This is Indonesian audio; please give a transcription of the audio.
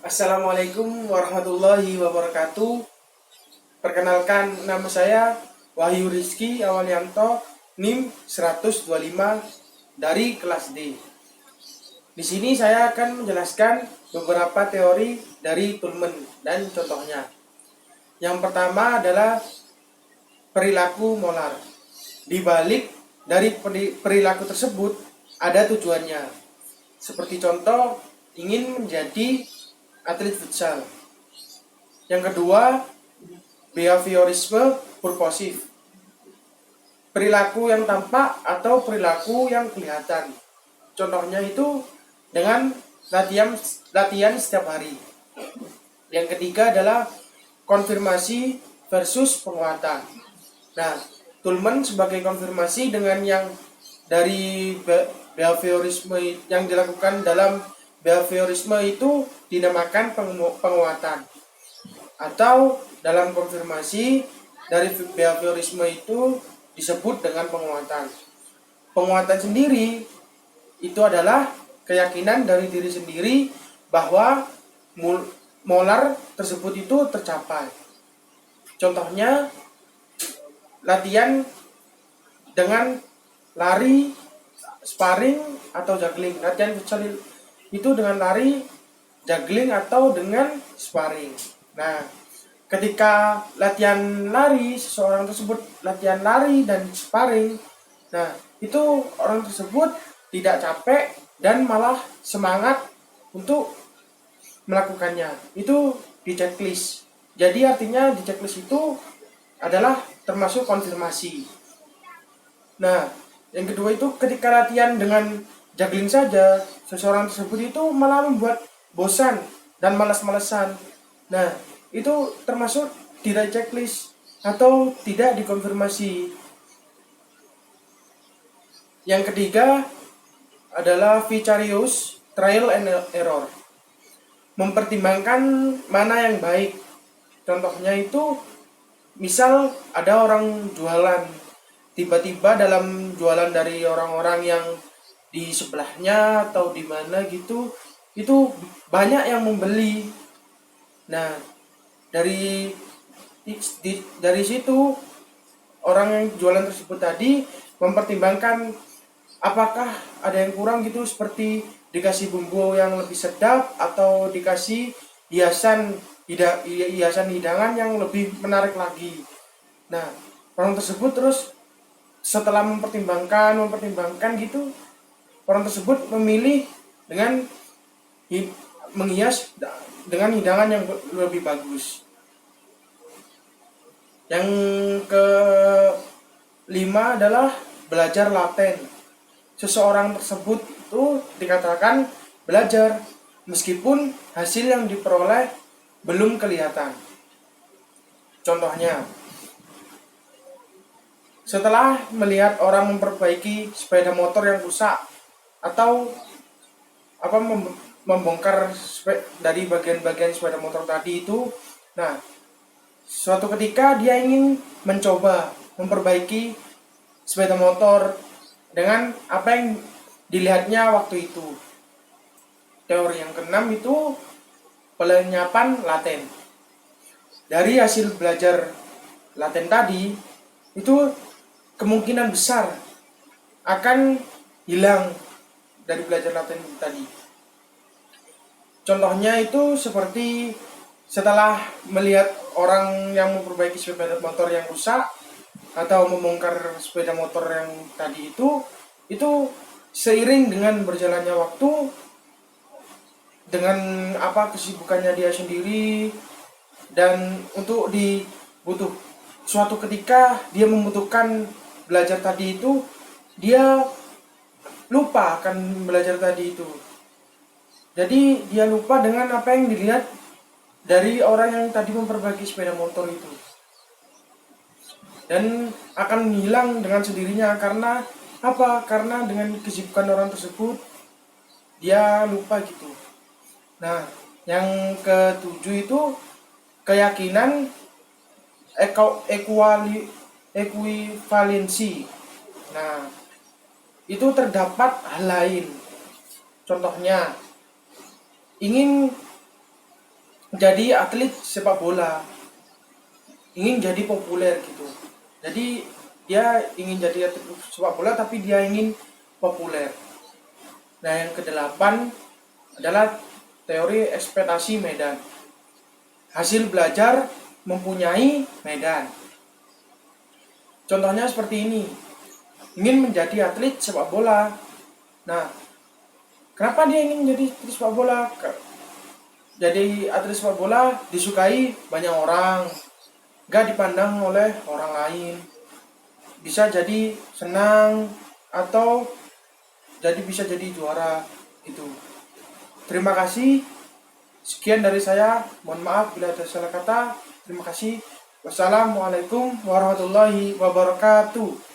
Assalamualaikum warahmatullahi wabarakatuh. Perkenalkan, nama saya Wahyu Rizky Awalianto, NIM 125 dari kelas D. Di sini saya akan menjelaskan beberapa teori dari Toulmin dan contohnya. Yang pertama adalah perilaku molar. Di balik dari perilaku tersebut ada tujuannya. Seperti contoh, ingin menjadi atlet futsal. Yang kedua, behaviorisme purposif. Perilaku yang tampak atau perilaku yang kelihatan. Contohnya itu dengan latihan setiap hari. Yang ketiga adalah konfirmasi versus penguatan. Nah, Toulmin sebagai konfirmasi dengan yang dari behaviorisme yang dilakukan dalam behaviorisme itu dinamakan penguatan. Atau dalam konfirmasi dari behaviorisme itu disebut dengan penguatan. Penguatan sendiri itu adalah keyakinan dari diri sendiri bahwa molar tersebut itu tercapai. Contohnya latihan dengan lari, sparring atau juggling. Latihan futsal itu dengan lari, juggling atau dengan sparring. Nah, ketika latihan lari, seseorang tersebut latihan lari dan sparring, nah itu orang tersebut tidak capek dan malah semangat untuk melakukannya. Itu di checklist. Jadi artinya di checklist itu adalah termasuk konfirmasi. Nah, yang kedua itu ketika latihan dengan juggling saja, seseorang tersebut itu malah membuat bosan dan malas-malesan. Nah, itu termasuk tidak checklist atau tidak dikonfirmasi. Yang ketiga adalah vicarious trial and error. Mempertimbangkan mana yang baik. Contohnya itu misal ada orang jualan, tiba-tiba dalam jualan dari orang-orang yang di sebelahnya atau di mana gitu, itu banyak yang membeli. Nah, dari situ orang yang jualan tersebut tadi mempertimbangkan apakah ada yang kurang gitu, seperti dikasih bumbu yang lebih sedap atau dikasih hiasan hidangan yang lebih menarik lagi. Nah, orang tersebut terus setelah mempertimbangkan gitu, orang tersebut memilih dengan menghias dengan hidangan yang lebih bagus. Yang kelima adalah belajar laten. Seseorang tersebut itu dikatakan belajar meskipun hasil yang diperoleh belum kelihatan. Contohnya, setelah melihat orang memperbaiki sepeda motor yang rusak atau membongkar dari bagian-bagian sepeda motor tadi itu, nah suatu ketika dia ingin mencoba memperbaiki sepeda motor dengan apa yang dilihatnya waktu itu. Teori yang keenam itu pelenyapan laten. Dari hasil belajar laten tadi, itu kemungkinan besar akan hilang dari belajar laten tadi. Contohnya itu seperti setelah melihat orang yang memperbaiki sepeda motor yang rusak atau membongkar sepeda motor yang tadi itu seiring dengan berjalannya waktu, dengan kesibukannya dia sendiri, dan untuk suatu ketika dia membutuhkan belajar tadi itu, dia lupa akan belajar tadi itu. Jadi dia lupa dengan apa yang dilihat dari orang yang tadi memperbaiki sepeda motor itu, dan akan hilang dengan sendirinya. Karena apa? Karena dengan kesibukan orang tersebut dia lupa gitu. Nah, yang ketujuh itu keyakinan ekuivalensi. Nah, itu terdapat hal lain. Contohnya, ingin jadi atlet sepak bola, ingin jadi populer gitu. Jadi dia ingin jadi atlet sepak bola tapi dia ingin populer. Nah, yang kedelapan adalah teori ekspektasi medan. Hasil belajar mempunyai medan. Contohnya seperti ini. Ingin menjadi atlet sepak bola. Nah, kenapa dia ingin menjadi atlet sepak bola? Jadi atlet sepak bola disukai banyak orang, gak dipandang oleh orang lain. Bisa jadi senang atau bisa jadi juara itu. Terima kasih. Sekian dari saya. Mohon maaf bila ada salah kata. Terima kasih. Wassalamualaikum warahmatullahi wabarakatuh.